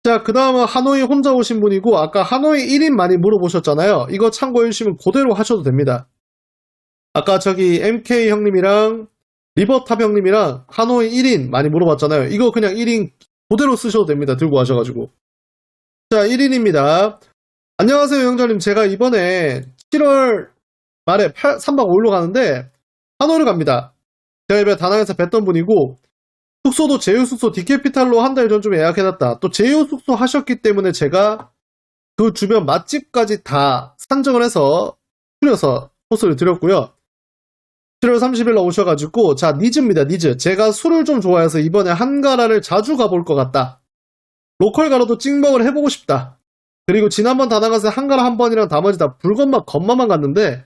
자, 그 다음은 하노이 혼자 오신 분이고, 아까 하노이 1인 많이 물어보셨잖아요. 이거 참고해주시면 그대로 하셔도 됩니다. 아까 저기 MK 형님이랑 리버탑 형님이랑 하노이 1인 많이 물어봤잖아요. 이거 그냥 1인 그대로 쓰셔도 됩니다. 들고 가셔가지고. 자, 1인입니다. 안녕하세요, 영자님. 제가 이번에 7월 말에 3박 5일로 가는데, 하노이를 갑니다. 제가 이번에 다낭에서 뵀던 분이고, 숙소도 제휴 숙소 디캐피탈로 한 달 전쯤에 예약해놨다. 또 제휴 숙소 하셨기 때문에 제가 그 주변 맛집까지 다 산정을 해서 추려서 코스를 드렸고요. 7월 30일날 오셔가지고, 자, 니즈입니다, 니즈. 제가 술을 좀 좋아해서 이번에 한가라를 자주 가볼 것 같다. 로컬 가로도 찍먹을 해보고 싶다. 그리고 지난번 다낭 갔을 때 한가라 한 번이랑 나머지 다 불건맛 건마만 갔는데,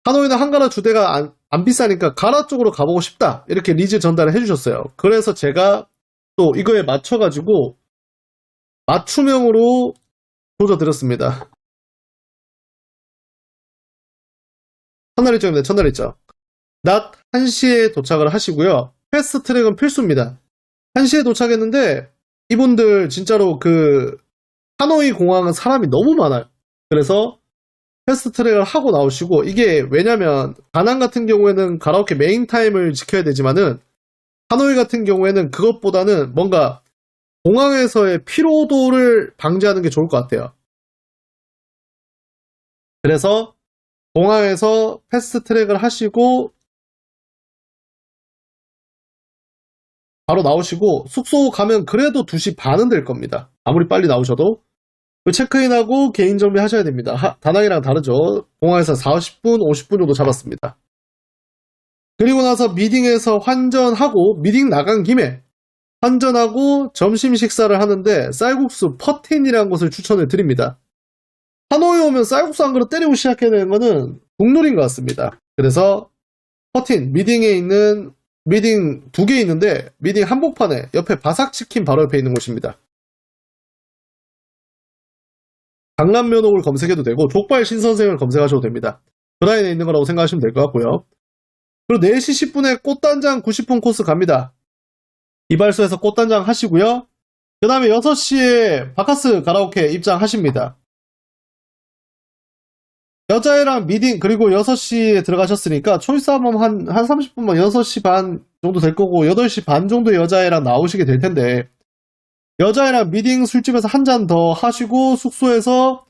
하노이는 한가라 주대가 안 비싸니까 가라 쪽으로 가보고 싶다. 이렇게 리즈 전달을 해주셨어요. 그래서 제가 또 이거에 맞춰가지고 맞춤형으로 조져드렸습니다. 첫날 일정입니다. 첫날 일정. 낮 1시에 도착을 하시고요. 패스트 트랙은 필수입니다. 1시에 도착했는데 이분들 진짜로 그 하노이 공항은 사람이 너무 많아요. 그래서 패스트 트랙을 하고 나오시고, 이게 왜냐면 다낭 같은 경우에는 가라오케 메인 타임을 지켜야 되지만은 하노이 같은 경우에는 그것보다는 뭔가 공항에서의 피로도를 방지하는 게 좋을 것 같아요. 그래서 공항에서 패스트 트랙을 하시고 바로 나오시고, 숙소 가면 그래도 2시 반은 될 겁니다. 아무리 빨리 나오셔도. 체크인하고 개인 정비 하셔야 됩니다. 다낭이랑 다르죠. 공항에서 40분, 50분 정도 잡았습니다. 그리고 나서 미딩에서 환전하고, 미딩 나간 김에 환전하고 점심 식사를 하는데 쌀국수 퍼틴이라는 곳을 추천을 드립니다. 하노이 오면 쌀국수 한 그릇 때리고 시작해야 되는 거는 국룰인 것 같습니다. 그래서 퍼틴, 미딩에 있는, 미딩 2개 있는데 미딩 한복판에 옆에 바삭치킨 바로 옆에 있는 곳입니다. 강남면옥을 검색해도 되고 족발 신선생을 검색하셔도 됩니다. 그 라인에 있는 거라고 생각하시면 될 것 같고요. 그리고 4시 10분에 꽃단장 90분 코스 갑니다. 이발소에서 꽃단장 하시고요. 그 다음에 6시에 바카스 가라오케 입장하십니다. 여자애랑 미딩, 그리고 6시에 들어가셨으니까 초이스 한번 한 30분만 6시 반 정도 될 거고 8시 반 정도 여자애랑 나오시게 될 텐데, 여자애랑 미딩 술집에서 한 잔 더 하시고 숙소에서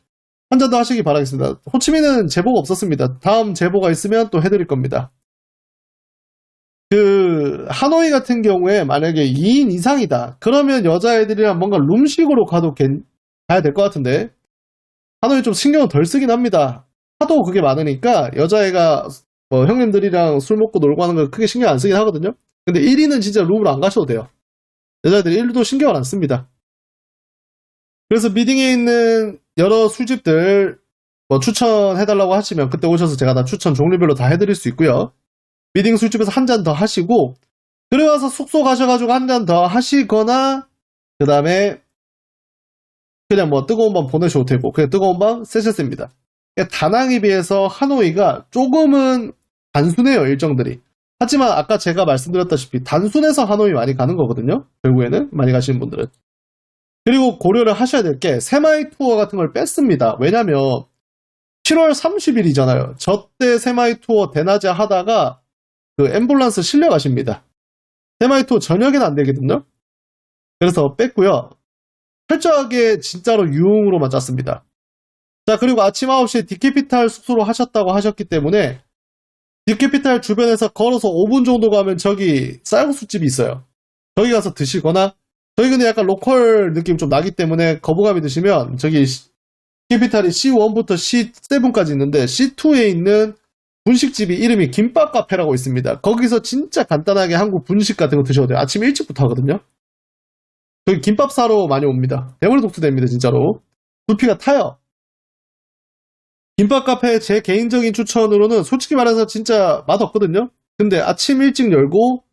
한 잔 더 하시기 바라겠습니다. 호치민은 제보가 없었습니다. 다음 제보가 있으면 또 해드릴 겁니다. 그 하노이 같은 경우에 만약에 2인 이상이다. 그러면 여자애들이랑 뭔가 룸식으로 가도 가야 될 것 같은데, 하노이 좀 신경을 덜 쓰긴 합니다. 하도 그게 많으니까 여자애가 뭐 형님들이랑 술 먹고 놀고 하는 거 크게 신경 안 쓰긴 하거든요. 근데 1위는 진짜 룸을 안 가셔도 돼요. 여자들이 1도 신경을 안 씁니다. 그래서 미딩에 있는 여러 술집들 뭐 추천해달라고 하시면 그때 오셔서 제가 다 추천 종류별로 다 해드릴 수 있고요. 미딩 술집에서 한 잔 더 하시고, 그리고 와서 숙소 가셔가지고 한 잔 더 하시거나, 그 다음에 그냥 뭐 뜨거운 밤 보내셔도 되고, 그냥 뜨거운 밤 세셔셉니다. 다낭에 비해서 하노이가 조금은 단순해요, 일정들이. 하지만 아까 제가 말씀드렸다시피 단순해서 하노이 많이 가는 거거든요. 결국에는 많이 가시는 분들은. 그리고 고려를 하셔야 될 게 세마이 투어 같은 걸 뺐습니다. 왜냐면 7월 30일이잖아요. 저 때 세마이 투어 대낮에 하다가 그 앰뷸런스 실려 가십니다. 세마이 투어 저녁에는 안 되거든요. 그래서 뺐고요. 철저하게 진짜로 유흥으로만 짰습니다. 자, 그리고 아침 9시에 디캐피탈 숙소로 하셨다고 하셨기 때문에 디캐피탈 주변에서 걸어서 5분 정도 가면 저기 쌀국수집이 있어요. 저기 가서 드시거나, 저기 근데 약간 로컬 느낌 좀 나기 때문에 거부감이 드시면 저기 디캐피탈이 C1부터 C7까지 있는데 C2에 있는 분식집이 이름이 김밥 카페라고 있습니다. 거기서 진짜 간단하게 한국 분식 같은 거 드셔도 돼요. 아침 일찍부터 하거든요. 저기 김밥 사러 많이 옵니다. 대머리 독수대입니다, 진짜로. 두피가 타요. 김밥 카페 제 개인적인 추천으로는 솔직히 말해서 진짜 맛없거든요. 근데 아침 일찍 열고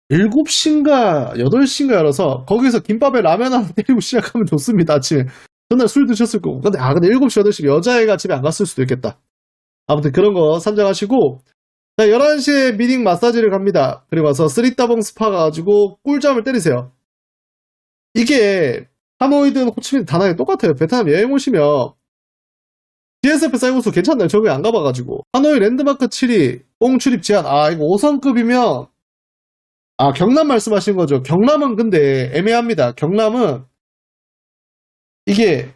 7시인가 8시인가 열어서 거기서 김밥에 라면 하나 때리고 시작하면 좋습니다. 아침에. 전날 술 드셨을 거고. 근데 7시 8시 여자애가 집에 안 갔을 수도 있겠다. 아무튼 그런 거 선정하시고, 자, 11시에 미딩 마사지를 갑니다. 그리고 와서 쓰리따봉 스파 가가지고 꿀잠을 때리세요. 이게 하노이든 호치민 다낭이 똑같아요. 베트남 여행 오시면 DSF 쌀국수 괜찮나요? 저기 안 가봐가지고. 하노이 랜드마크 7위 뽕 출입 제한. 아 이거 5성급이면 경남 말씀하신 거죠. 경남은 근데 애매합니다. 경남은 이게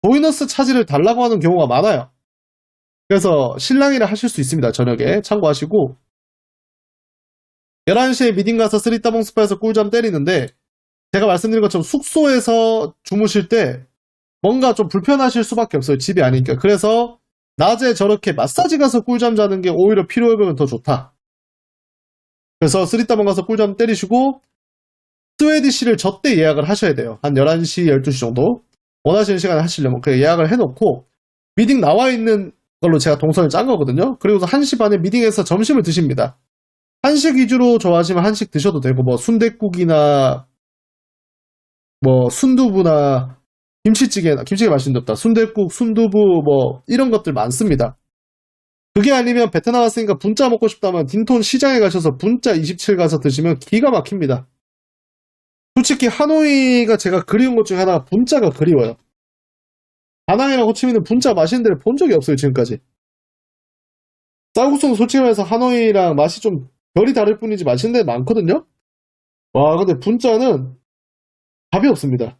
보이너스 차지를 달라고 하는 경우가 많아요. 그래서 신랑이라 하실 수 있습니다. 저녁에 참고하시고 11시에 미팅 가서 쓰리따봉 스파에서 꿀잠 때리는데 제가 말씀드린 것처럼 숙소에서 주무실 때 뭔가 좀 불편하실 수밖에 없어요. 집이 아니니까. 그래서 낮에 저렇게 마사지 가서 꿀잠 자는 게 오히려 피로회복은 더 좋다. 그래서 쓰리따봉 가서 꿀잠 때리시고 스웨디시를 저 때 예약을 하셔야 돼요. 한 11시, 12시 정도. 원하시는 시간에 하시려면 그 예약을 해놓고 미팅 나와 있는 걸로 제가 동선을 짠 거거든요. 그리고서 1시 반에 미팅에서 점심을 드십니다. 한식 위주로 좋아하시면 한식 드셔도 되고 뭐 순댓국이나 뭐 순두부나 김치찌개 맛있는 데 없다. 순댓국, 순두부 뭐 이런 것들 많습니다. 그게 아니면 베트남 왔으니까 분짜 먹고 싶다면 딘톤 시장에 가셔서 분짜 27 가서 드시면 기가 막힙니다. 솔직히 하노이가 제가 그리운 것 중에 하나가 분짜가 그리워요. 다낭이랑 호치민은 분짜 맛있는 데를 본 적이 없어요, 지금까지. 쌀국수는 솔직히 말해서 하노이랑 맛이 좀 별이 다를 뿐이지 맛있는 데 많거든요? 와, 근데 분짜는 답이 없습니다.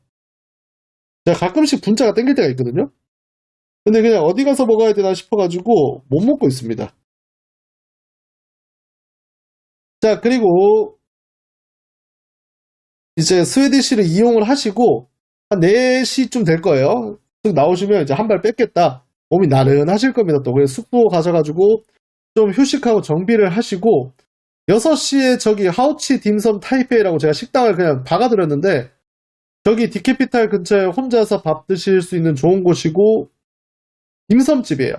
제가 가끔씩 분짜가 땡길 때가 있거든요? 근데 그냥 어디 가서 먹어야 되나 싶어가지고 못 먹고 있습니다. 자, 그리고 이제 스웨디시를 이용을 하시고 한 4시쯤 될 거예요. 나오시면 이제 한 발 뺐겠다. 몸이 나른하실 겁니다. 또 그래서 숙소 가셔가지고 좀 휴식하고 정비를 하시고 6시에 저기 하우치 딤섬 타이페이라고 제가 식당을 그냥 박아드렸는데 저기 디캐피탈 근처에 혼자서 밥 드실 수 있는 좋은 곳이고 딤섬집이에요.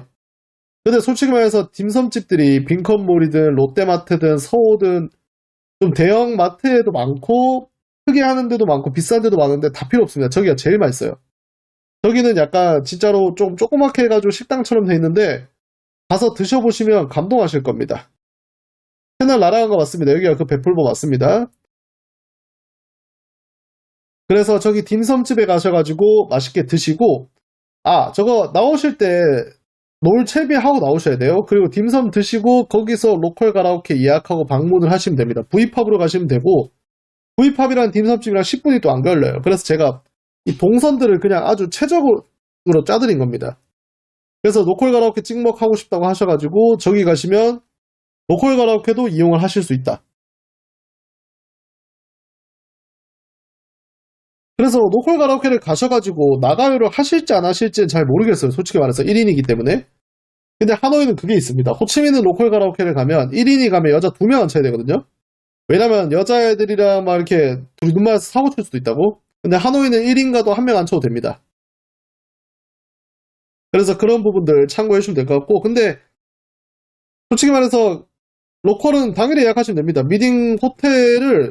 근데 솔직히 말해서 딤섬집들이 빈컨몰이든 롯데마트든 서호든 좀 대형 마트에도 많고 크게 하는 데도 많고 비싼 데도 많은데 다 필요 없습니다. 저기가 제일 맛있어요. 저기는 약간 진짜로 좀 조그맣게 해가지고 식당처럼 돼 있는데 가서 드셔보시면 감동하실 겁니다. 채널 날아간 거 맞습니다. 여기가 그 베풀보 맞습니다. 그래서 저기 딤섬집에 가셔가지고 맛있게 드시고 저거 나오실 때 놀 채비하고 나오셔야 돼요. 그리고 딤섬 드시고 거기서 로컬 가라오케 예약하고 방문을 하시면 됩니다. V팝으로 가시면 되고 V팝이랑 딤섬집이랑 10분이 또 안 걸려요. 그래서 제가 이 동선들을 그냥 아주 최적으로 짜드린 겁니다. 그래서 로컬 가라오케 찍먹하고 싶다고 하셔가지고 저기 가시면 로컬 가라오케도 이용을 하실 수 있다. 그래서 로컬 가라오케를 가셔가지고 나가요를 하실지 안 하실지는 잘 모르겠어요. 솔직히 말해서 1인이기 때문에. 근데 하노이는 그게 있습니다. 호치민은 로컬 가라오케를 가면 1인이 가면 여자 2명 앉혀야 되거든요. 왜냐면 여자애들이랑 막 이렇게 둘이 눈 맞아서 사고 칠 수도 있다고. 근데 하노이는 1인 가도 1명 앉혀도 됩니다. 그래서 그런 부분들 참고해 주시면 될 것 같고 근데 솔직히 말해서 로컬은 당일에 예약하시면 됩니다. 미팅 호텔을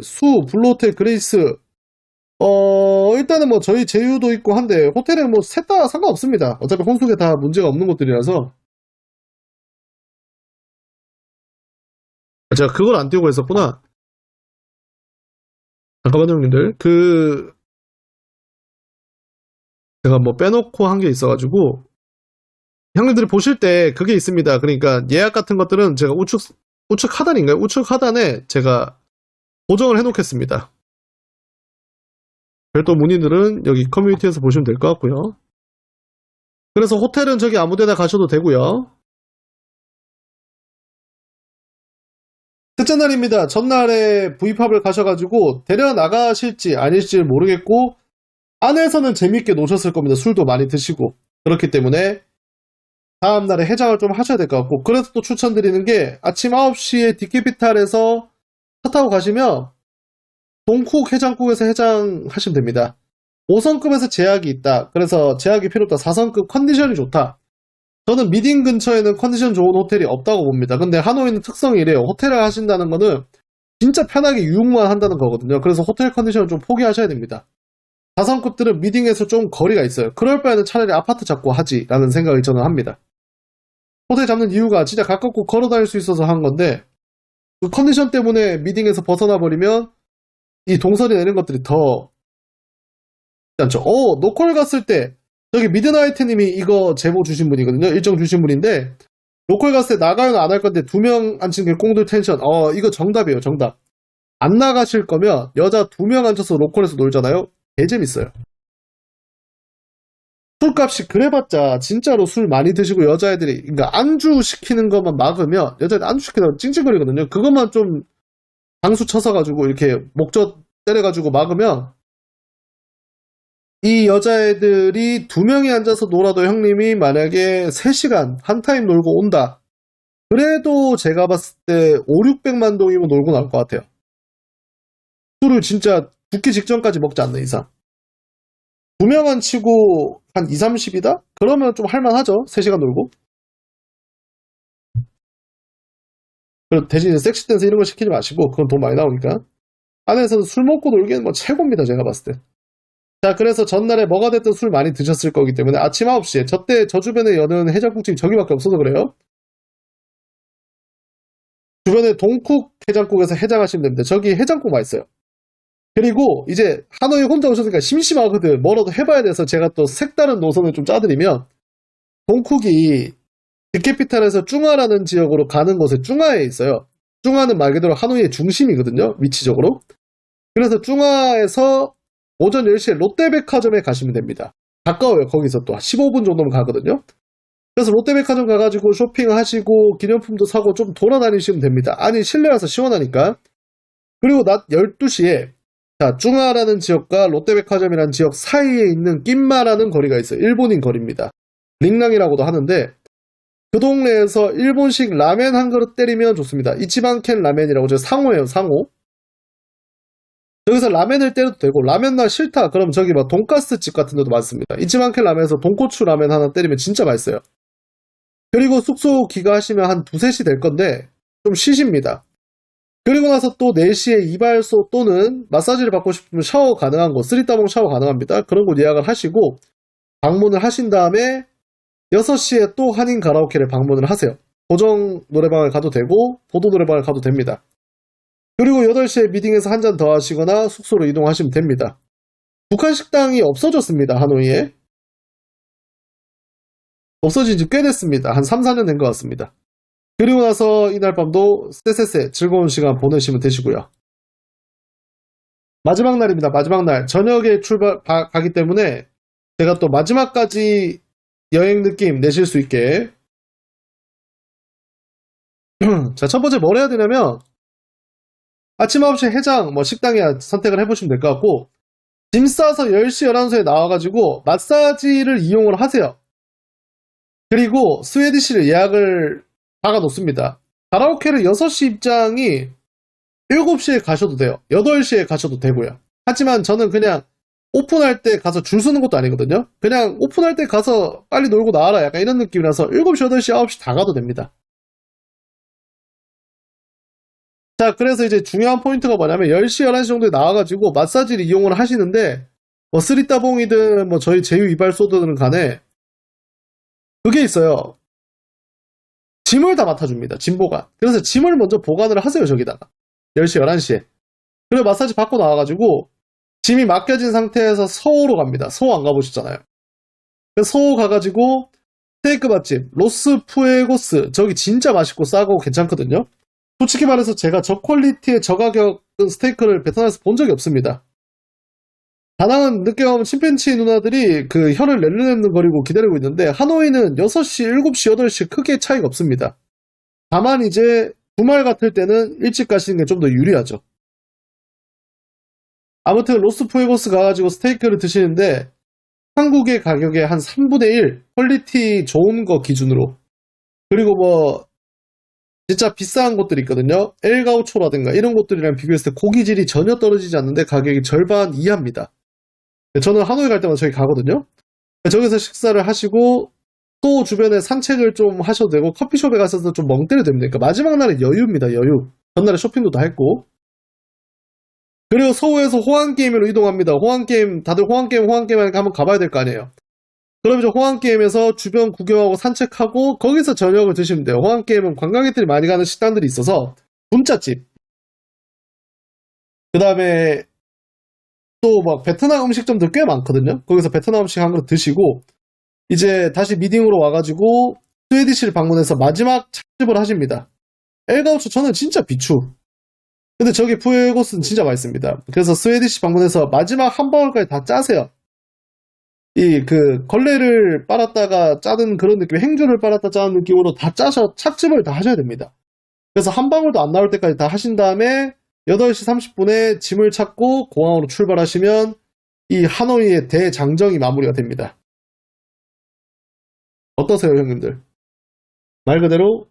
블루호텔, 그레이스 일단은 뭐 저희 제휴도 있고 한데 호텔은 뭐 셋 다 상관없습니다. 어차피 혼숙에 다 문제가 없는 곳들이라서 제가 그걸 안 띄우고 했었구나. 잠깐만요 형님들 제가 뭐 빼놓고 한 게 있어가지고 형님들이 보실 때 그게 있습니다. 그러니까 예약 같은 것들은 제가 우측 하단인가요? 우측 하단에 제가 고정을 해놓겠습니다. 별도 문의들은 여기 커뮤니티에서 보시면 될 것 같고요. 그래서 호텔은 저기 아무데나 가셔도 되고요. 셋째 날입니다. 전날에 V팝을 가셔가지고 데려나가실지 아닐지 모르겠고 안에서는 재밌게 노셨을 겁니다. 술도 많이 드시고 그렇기 때문에 다음날에 해장을 좀 하셔야 될 것 같고 그래서 또 추천드리는 게 아침 9시에 디캐피탈에서 차 타고 가시면 동쿡 해장국에서 해장하시면 됩니다. 5성급에서 제약이 있다. 그래서 제약이 필요 없다. 4성급 컨디션이 좋다. 저는 미딩 근처에는 컨디션 좋은 호텔이 없다고 봅니다. 근데 하노이는 특성이 이래요. 호텔을 하신다는 거는 진짜 편하게 유흥만 한다는 거거든요. 그래서 호텔 컨디션을 좀 포기하셔야 됩니다. 4성급들은 미딩에서 좀 거리가 있어요. 그럴 바에는 차라리 아파트 잡고 하지 라는 생각을 저는 합니다. 호텔 잡는 이유가 진짜 가깝고 걸어 다닐 수 있어서 한 건데 그 컨디션 때문에 미딩에서 벗어나 버리면 이 동선이 내는 것들이 더 않죠. 노콜 갔을 때 저기 미드나이트님이 이거 제보 주신 분이거든요. 일정 주신 분인데 로컬 갔을 때 나가요는 안 할 건데 2명 앉힌 게 꽁들 텐션. 이거 정답이에요. 정답. 안 나가실 거면 여자 2명 앉혀서 로컬에서 놀잖아요. 개 재밌어요. 술값이 그래봤자 진짜로 술 많이 드시고 여자애들이 그러니까 안주 시키는 것만 막으면 여자애들 안주 시키다가 찡찡거리거든요. 그것만 좀 방수 쳐서가지고 이렇게 목젖 때려가지고 막으면 이 여자애들이 2명이 앉아서 놀아도 형님이 만약에 3시간 한 타임 놀고 온다. 그래도 제가 봤을 때 5, 600만 동이면 놀고 나올 것 같아요. 술을 진짜 죽기 직전까지 먹지 않는 이상. 2명만 치고 한 2, 30이다? 그러면 좀 할만하죠. 3시간 놀고. 대신에 섹시 댄스 이런 거 시키지 마시고 그건 돈 많이 나오니까. 안에서는 술 먹고 놀기는 뭐 최고입니다. 제가 봤을 때. 자, 그래서 전날에 뭐가 됐든 술 많이 드셨을 거기 때문에 아침 9시에 저 주변에 여는 해장국집이 저기밖에 없어서 그래요. 주변에 동쿡 해장국에서 해장하시면 됩니다. 저기 해장국 맛있어요. 그리고 이제 하노이 혼자 오셨으니까 심심하거든. 뭐라도 해봐야 돼서 제가 또 색다른 노선을 좀 짜드리면 동쿡이 득캐피탈에서 쭝아라는 지역으로 가는 곳에 쭝아에 있어요. 쭝아는 말 그대로 하노이의 중심이거든요. 위치적으로. 그래서 쭝아에서 오전 10시에 롯데백화점에 가시면 됩니다. 가까워요. 거기서 또 15분 정도면 가거든요. 그래서 롯데백화점 가가지고 쇼핑하시고 기념품도 사고 좀 돌아다니시면 됩니다. 아니 실내라서 시원하니까. 그리고 낮 12시에 자, 쭝아라는 지역과 롯데백화점이라는 지역 사이에 있는 낀마라는 거리가 있어요. 일본인 거리입니다. 링랑이라고도 하는데 그 동네에서 일본식 라멘 한 그릇 때리면 좋습니다. 이치반켄 라멘이라고 저 상호예요. 상호. 여기서 라멘을 때려도 되고 라멘 나 싫다 그럼 저기 막 돈가스 집 같은 데도 많습니다. 이치반켄 라멘에서 돈코츠 라멘 하나 때리면 진짜 맛있어요. 그리고 숙소 귀가하시면 한 2, 3시 될 건데 좀 쉬십니다. 그리고 나서 또 4시에 이발소 또는 마사지를 받고 싶으면 샤워 가능한 곳, 쓰리따봉 샤워 가능합니다. 그런 곳 예약을 하시고 방문을 하신 다음에 6시에 또 한인 가라오케를 방문을 하세요. 고정 노래방을 가도 되고 보도 노래방을 가도 됩니다. 그리고 8시에 미팅에서 한 잔 더 하시거나 숙소로 이동하시면 됩니다. 북한 식당이 없어졌습니다. 하노이에. 없어진 지 꽤 됐습니다. 한 3, 4년 된 것 같습니다. 그리고 나서 이날 밤도 쎄쎄쎄 즐거운 시간 보내시면 되시고요. 마지막 날입니다. 마지막 날. 저녁에 가기 때문에 제가 또 마지막까지 여행 느낌 내실 수 있게 자, 첫 번째 뭘 해야 되냐면 아침 9시에 해장, 식당에 선택을 해보시면 될 것 같고 짐 싸서 10시, 11시에 나와가지고 마사지를 이용을 하세요. 그리고 스웨디시를 예약을 박아놓습니다. 가라오케를 6시 입장이 7시에 가셔도 돼요. 8시에 가셔도 되고요. 하지만 저는 그냥 오픈할 때 가서 줄 서는 것도 아니거든요. 그냥 오픈할 때 가서 빨리 놀고 나와라 약간 이런 느낌이라서 7시, 8시, 9시 다 가도 됩니다. 자, 그래서 이제 중요한 포인트가 뭐냐면 10시, 11시 정도에 나와가지고 마사지를 이용을 하시는데 쓰리따봉이든 저희 제휴 이발소든 간에 그게 있어요. 짐을 다 맡아줍니다. 짐 보관. 그래서 짐을 먼저 보관을 하세요. 저기다가 10시, 11시에. 그리고 마사지 받고 나와가지고 짐이 맡겨진 상태에서 서호로 갑니다. 서호 안 가보셨잖아요. 그래서 서호 가가지고 스테이크 맛집 로스 푸에고스 저기 진짜 맛있고 싸고 괜찮거든요. 솔직히 말해서 제가 저 퀄리티의 저 가격 스테이크를 베트남에서 본 적이 없습니다. 다낭은 늦게 가면 침팬치 누나들이 그 혀를 낼름낼름거리고 기다리고 있는데 하노이는 6시, 7시, 8시 크게 차이가 없습니다. 다만 이제 주말 같을 때는 일찍 가시는 게 좀 더 유리하죠. 아무튼 로스푸에고스 가가지고 스테이크를 드시는데 한국의 가격의 한 3분의 1 퀄리티 좋은 거 기준으로 그리고 진짜 비싼 곳들이 있거든요. 엘가우초라든가 이런 곳들이랑 비교했을 때 고기질이 전혀 떨어지지 않는데 가격이 절반 이하입니다. 저는 하노이 갈 때마다 저기 가거든요. 저기서 식사를 하시고 또 주변에 산책을 좀 하셔도 되고 커피숍에 가셔서 좀 멍 때려도 됩니다. 그러니까 마지막 날은 여유입니다. 여유. 전날에 쇼핑도 다 했고 그리고 서울에서 호환게임으로 이동합니다. 호환게임 다들 호환게임 하니까 한번 가봐야 될 거 아니에요. 그럼 이제 호환게임에서 주변 구경하고 산책하고 거기서 저녁을 드시면 돼요. 호환게임은 관광객들이 많이 가는 식당들이 있어서 분짜집 그 다음에 또 막 베트남 음식점들 꽤 많거든요. 거기서 베트남 음식 한 그릇 드시고 이제 다시 미팅으로 와가지고 스웨디시를 방문해서 마지막 착즙을 하십니다. 엘가우초 저는 진짜 비추. 근데 저기 푸에고스는 진짜 맛있습니다. 그래서 스웨디시 방문해서 마지막 한 방울까지 다 짜세요. 이 그 걸레를 빨았다가 짜는 그런 느낌, 행주를 빨았다 짜는 느낌으로 다 짜서 착즙을 다 하셔야 됩니다. 그래서 한 방울도 안 나올 때까지 다 하신 다음에 8시 30분에 짐을 찾고 공항으로 출발하시면 이 하노이의 대장정이 마무리가 됩니다. 어떠세요, 형님들? 말 그대로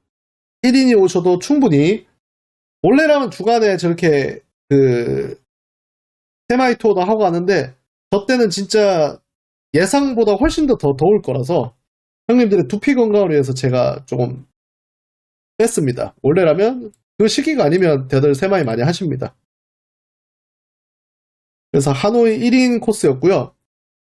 1인이 오셔도 충분히 원래라면 주간에 저렇게 그 세마이 투어도 하고 가는데 저 때는 진짜 예상보다 훨씬 더 더울 거라서 형님들의 두피 건강을 위해서 제가 조금 뺐습니다. 원래라면 그 시기가 아니면 다들 세마이 많이 하십니다. 그래서 하노이 1인 코스였고요.